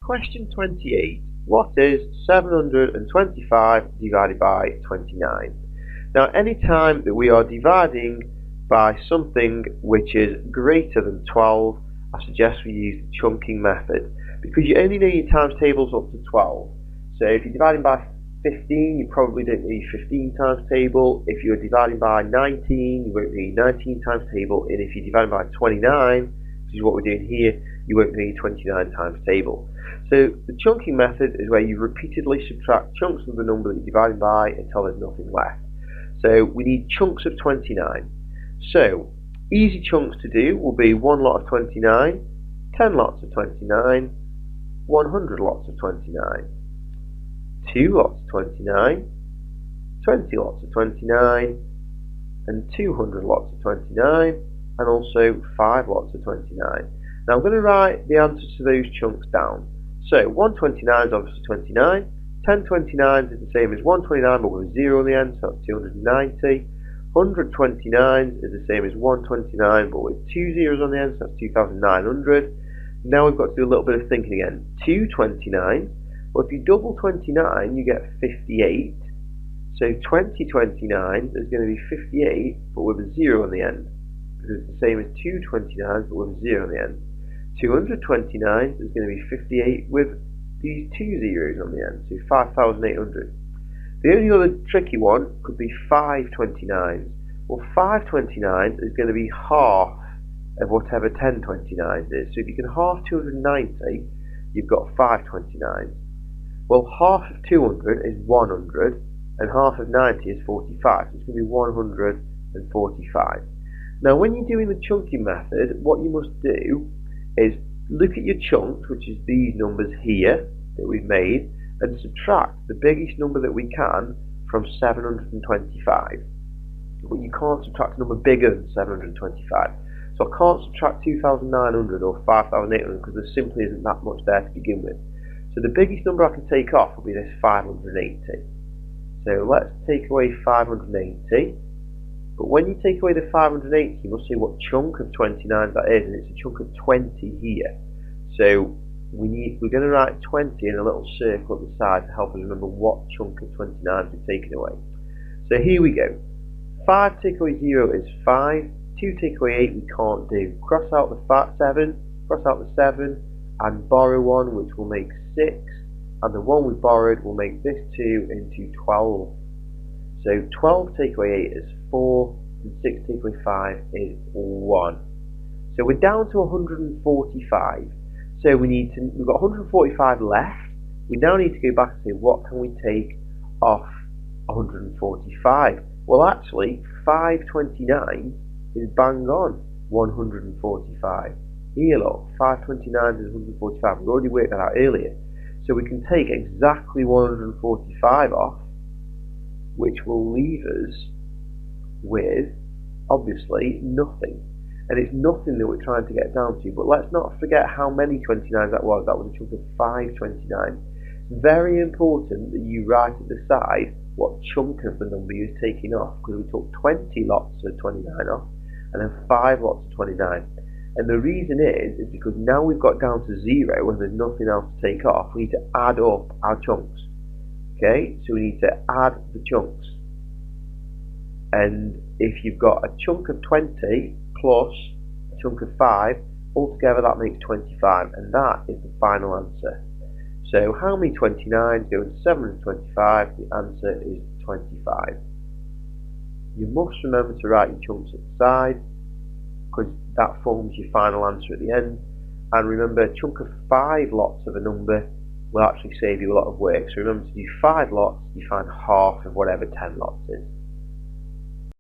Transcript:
Question 28. What is 725 divided by 29? Now, any time that we are dividing by something which is greater than 12, I suggest we use the chunking method, because you only know your times tables up to 12. So if you're dividing by 15, you probably don't need 15 times table. If you're dividing by 19, you won't need 19 times table. And if you're dividing by 29, which is what we're doing here, you won't need 29 times table. So the chunking method is where you repeatedly subtract chunks of the number that you're dividing by until there's nothing left. So we need chunks of 29. So easy chunks to do will be 1 lot of 29, 10 lots of 29, 100 lots of 29, 2 lots of 29, 20 lots of 29, and 200 lots of 29, and also 5 lots of 29. Now I'm going to write the answers to those chunks down. So 129 is obviously 29, 10 29s is the same as 129 but with a 0 on the end, so that's 290. 129 is the same as 129 but with 2 zeros on the end, so that's 2,900. Now we've got to do a little bit of thinking again. 2 29s, well, if you double 29 you get 58. So 20 29s is going to be 58 but with a 0 on the end, because it's the same as 2 29s but with a 0 on the end. 229 is going to be 58 with these 2 zeros on the end, so 5,800. The only other tricky one could be 5 29s. Well, 5 29s is going to be half of whatever 10 29s is. So if you can half 290, you've got 5 29s. Well, half of 200 is 100, and half of 90 is 45, so it's going to be 145. Now, when you're doing the chunking method, what you must do is look at your chunks, which is these numbers here that we've made, and subtract the biggest number that we can from 725. But you can't subtract a number bigger than 725. So I can't subtract 2,900 or 5,800 because there simply isn't that much there to begin with. So the biggest number I can take off will be this 580. So let's take away 580. But when you take away the 580, you must see what chunk of 29 that is, and it's a chunk of 20 here. So we're going to write 20 in a little circle at the side to help us remember what chunk of 29 we've taken away. So here we go. 5 take away 0 is 5. 2 take away 8 we can't do. Cross out the 7, cross out the 7, and borrow 1, which will make 6. And the 1 we borrowed will make this 2 into 12. So 12 take away 8 is 4, and 6 take away 5 is 1. So we're down to 145. So we've got 145 left. We now need to go back and say, what can we take off 145? Well, actually, 529 is bang on 145. Here, look, 529 is 145. We've already worked that out earlier. So we can take exactly 145 off, which will leave us with, obviously, nothing. And it's nothing that we're trying to get down to, but let's not forget how many 29s that was. That was a chunk of 529. It's very important that you write at the side what chunk of the number you're taking off, because we took 20 lots of 29 off, and then 5 lots of 29. And the reason is because now we've got down to 0 and there's nothing else to take off, we need to add up our chunks. Okay, so we need to add the chunks. And if you've got a chunk of 20 plus a chunk of 5, altogether that makes 25, and that is the final answer. So how many 29s go into 725? The answer is 25. You must remember to write your chunks at the side, because that forms your final answer at the end. And remember, a chunk of 5 lots of a number will actually save you a lot of work. So remember, to do 5 lots, you find half of whatever 10 lots is.